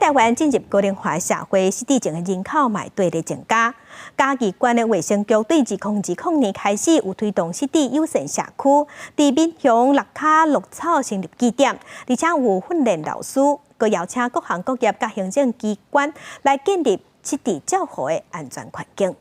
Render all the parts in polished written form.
台湾进入高龄化社会，失智症的人口嘛对咧增加。嘉义县的卫生局对2020年开始有推动失智友善社区，伫闽乡六卡绿草成立据点，而且有训练老师，佮邀请各行各业甲行政机关来建立失智照护的安全环境。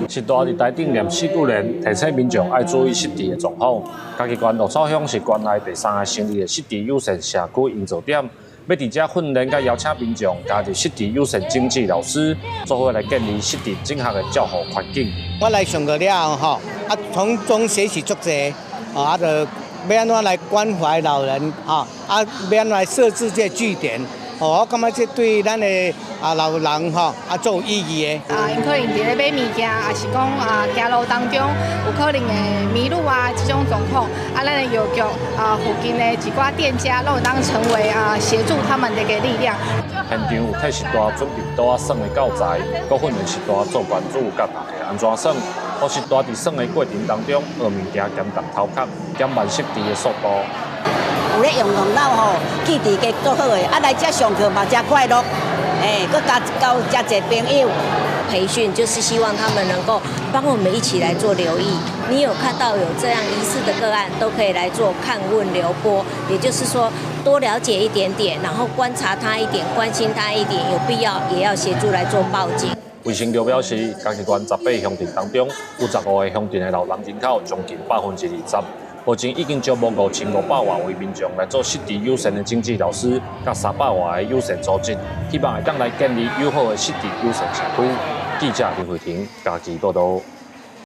是大伫台顶念4句年，提醒民众爱注意失智的状况。嘉义县鹿草乡是县内第3个成立的失智友善社区营造点，要伫遮训练甲邀请民众加入失智友善经济老师，做伙来建立失智正确的照护环境。我来上课了后，从中学习足济，就要安怎来关怀老人，要安怎来设置这据点。我感觉这对咱的老人做有意义的。因可能伫咧买物件，也是讲行路当中有可能会迷路这种状况，咱的药局附近的一寡店家，拢有当成为协助他们的一个力量。现场有替时代准备多耍的教材，佮训练时代做关注甲大家安怎耍，或是大伫耍的过程当中学物件减重头壳，减慢失智的速度。有咧用动脑吼，记忆力足好诶，来遮上课嘛，真快乐，佮交遮侪朋友。培训就是希望他们能够帮我们一起来做留意。你有看到有这样疑似的个案，都可以来做看问留播，也就是说多了解一点点，然后观察他一点，关心他一点，有必要也要协助来做报警。卫生局表示，嘉义县18乡镇当中，有15个乡镇的老人人口将近20%。目前已经招募5500万位民众来做失智友善的经济老师，甲300万的友善组织，希望会当来建立友好的失智友善社区。记者林慧婷，嘉义报道。